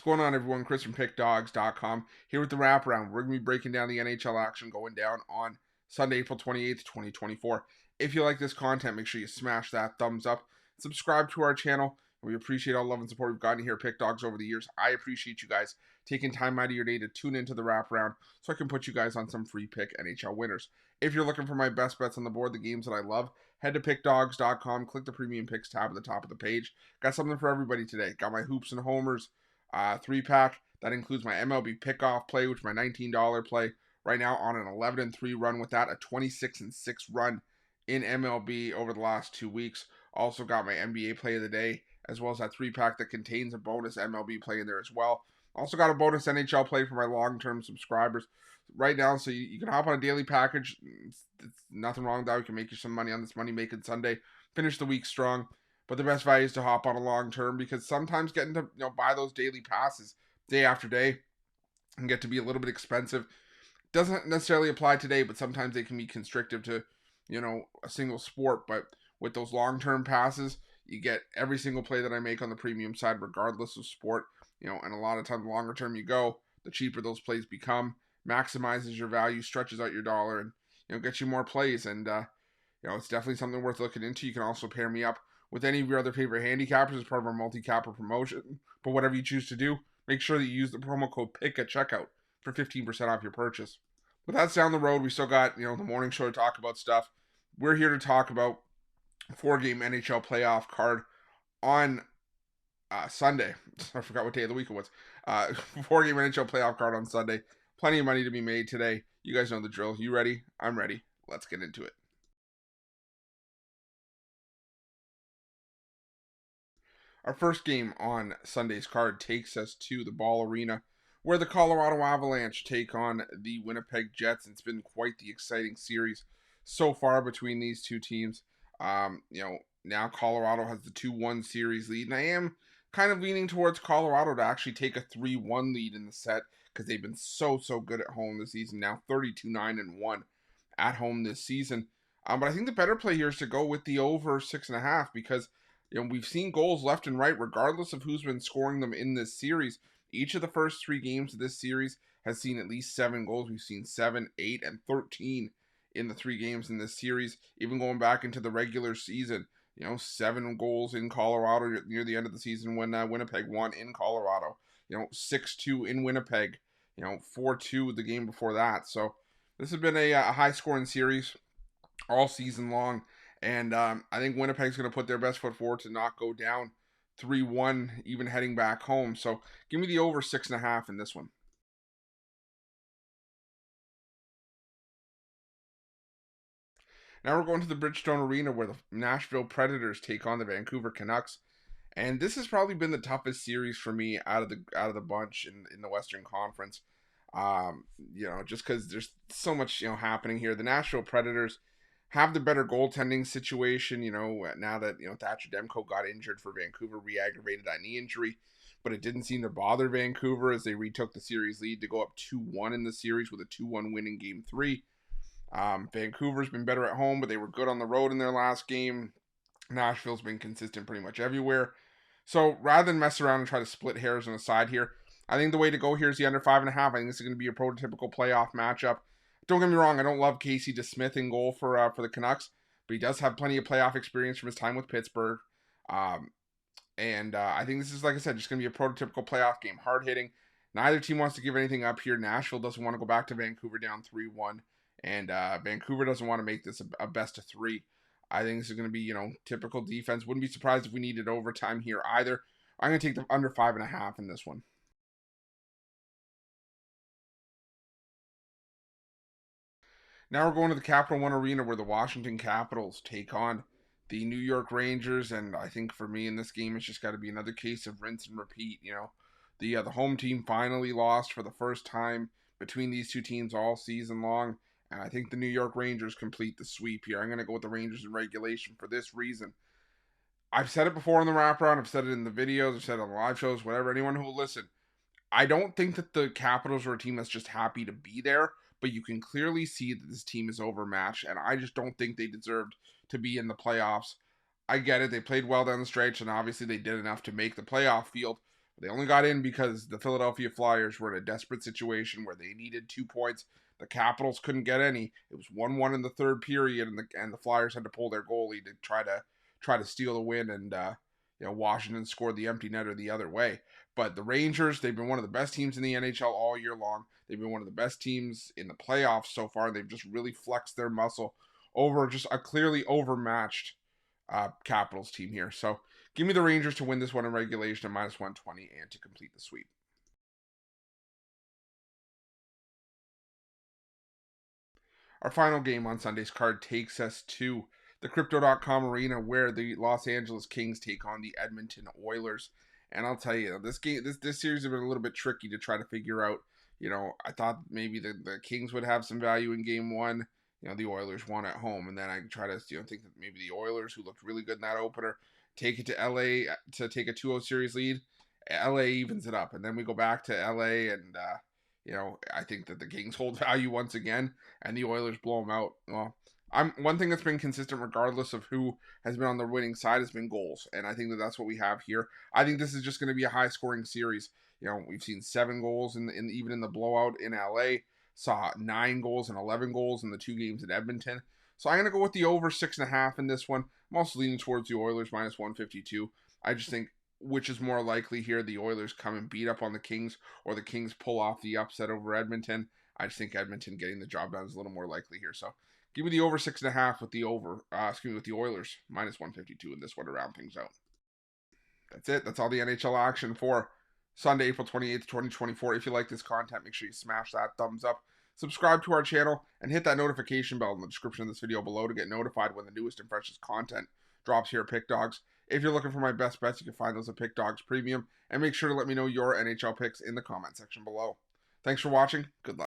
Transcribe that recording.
What's going on, everyone? Chris from Pickdawgz.com here with the Wraparound. We're going to be breaking down the NHL action going down on Sunday, April 28th, 2024. If you like this content, make sure you smash that thumbs up. Subscribe to our channel. We appreciate all love and support we've gotten here at Pick Dawgz over the years. I appreciate you guys taking time out of your day to tune into the Wraparound so I can put you guys on some free pick NHL winners. If you're looking for my best bets on the board, the games that I love, head to Pickdawgz.com, click the Premium Picks tab at the top of the page. Got something for everybody today. Got my Hoops and Homers 3-pack. That includes my MLB Pickoff play, which is my $19 play. Right now on an 11-3 run with that, a 26-6 run in MLB over the last 2 weeks. Also got my NBA play of the day, as well as that 3-pack that contains a bonus MLB play in there as well. Also got a bonus NHL play for my long-term subscribers right now, so you can hop on a daily package. It's nothing wrong with that. We can make you some money on this money-making Sunday. Finish the week strong. But the best value is to hop on a long-term, because sometimes getting to buy those daily passes day after day can get to be a little bit expensive. Doesn't necessarily apply today, but sometimes they can be constrictive to a single sport. But with those long-term passes, you get every single play that I make on the premium side, regardless of sport. And a lot of times, the longer term you go, the cheaper those plays become. Maximizes your value, stretches out your dollar, and gets you more plays. And it's definitely something worth looking into. You can also pair me up with any of your other favorite handicappers as part of our multi-capper promotion. But whatever you choose to do, make sure that you use the promo code PICK at checkout for 15% off your purchase. But that's down the road. We still got the morning show to talk about stuff. We're here to talk about a 4-game NHL playoff card on Sunday. I forgot what day of the week it was. 4-game NHL playoff card on Sunday. Plenty of money to be made today. You guys know the drill. You ready? I'm ready. Let's get into it. Our first game on Sunday's card takes us to the Ball Arena, where the Colorado Avalanche take on the Winnipeg Jets. It's been quite the exciting series so far between these two teams. Now Colorado has the 2-1 series lead, and I am kind of leaning towards Colorado to actually take a 3-1 lead in the set, because they've been so good at home this season. Now 32-9-1 at home this season. But I think the better play here is to go with the over 6.5, because we've seen goals left and right, regardless of who's been scoring them in this series. Each of the first 3 games of this series has seen at least 7 goals. We've seen 7, 8, and 13 in the 3 games in this series. Even going back into the regular season, 7 goals in Colorado near the end of the season when Winnipeg won in Colorado. 6-2 in Winnipeg. 4-2 the game before that. So this has been a high-scoring series all season long. And I think Winnipeg's going to put their best foot forward to not go down 3-1, even heading back home. So give me the over 6.5 in this one. Now we're going to the Bridgestone Arena, where the Nashville Predators take on the Vancouver Canucks. And this has probably been the toughest series for me out of the bunch in the Western Conference. Just because there's so much happening here. The Nashville Predators have the better goaltending situation, now that, Thatcher Demko got injured for Vancouver, re-aggravated that knee injury, but it didn't seem to bother Vancouver as they retook the series lead to go up 2-1 in the series with a 2-1 win in Game 3. Vancouver's been better at home, but they were good on the road in their last game. Nashville's been consistent pretty much everywhere. So rather than mess around and try to split hairs on the side here, I think the way to go here is the under 5.5. I think this is going to be a prototypical playoff matchup. Don't get me wrong, I don't love Casey DeSmith in goal for the Canucks, but he does have plenty of playoff experience from his time with Pittsburgh. I think this is, like I said, just going to be a prototypical playoff game. Hard-hitting. Neither team wants to give anything up here. Nashville doesn't want to go back to Vancouver down 3-1, and Vancouver doesn't want to make this a best of 3. I think this is going to be, typical defense. Wouldn't be surprised if we needed overtime here either. I'm going to take the under 5.5 in this one. Now we're going to the Capital One Arena, where the Washington Capitals take on the New York Rangers. And I think for me in this game, it's just got to be another case of rinse and repeat. The home team finally lost for the first time between these two teams all season long. And I think the New York Rangers complete the sweep here. I'm going to go with the Rangers in regulation for this reason. I've said it before on the Wraparound. I've said it in the videos. I've said it on the live shows, whatever. Anyone who will listen. I don't think that the Capitals are a team that's just happy to be there, but you can clearly see that this team is overmatched, and I just don't think they deserved to be in the playoffs. I get it. They played well down the stretch, and obviously they did enough to make the playoff field. They only got in because the Philadelphia Flyers were in a desperate situation where they needed 2 points. The Capitals couldn't get any. It was 1-1 in the third period, and the Flyers had to pull their goalie to try to steal the win, and Washington scored the empty netter the other way. But the Rangers, they've been one of the best teams in the NHL all year long. They've been one of the best teams in the playoffs so far, and they've just really flexed their muscle over just a clearly overmatched Capitals team here. So give me the Rangers to win this one in regulation at -120 and to complete the sweep. Our final game on Sunday's card takes us to the Crypto.com arena where the Los Angeles Kings take on the Edmonton Oilers. And I'll tell you, this series has been a little bit tricky to try to figure out. I thought maybe the Kings would have some value in game one. The Oilers won at home, and then I try to think that maybe the Oilers, who looked really good in that opener, take it to LA to take a 2-0 series lead. LA evens it up, and then we go back to LA, and I think that the Kings hold value once again, and the Oilers blow them out. Well, one thing that's been consistent, regardless of who has been on the winning side, has been goals, and I think that that's what we have here. I think this is just going to be a high-scoring series. We've seen 7 goals even in the blowout in LA. Saw 9 goals and 11 goals in the 2 games in Edmonton. So I'm going to go with the over 6.5 in this one. I'm also leaning towards the Oilers -152. I just think which is more likely here, the Oilers come and beat up on the Kings, or the Kings pull off the upset over Edmonton. I just think Edmonton getting the job done is a little more likely here. So give me the over 6.5 with the with the Oilers -152 in this one to round things out. That's it. That's all the NHL action for Sunday, April 28th, 2024. If you like this content, make sure you smash that thumbs up, subscribe to our channel, and hit that notification bell in the description of this video below to get notified when the newest and freshest content drops here at Pick Dawgz. If you're looking for my best bets, you can find those at Pick Dawgz Premium, and make sure to let me know your NHL picks in the comment section below. Thanks for watching. Good luck.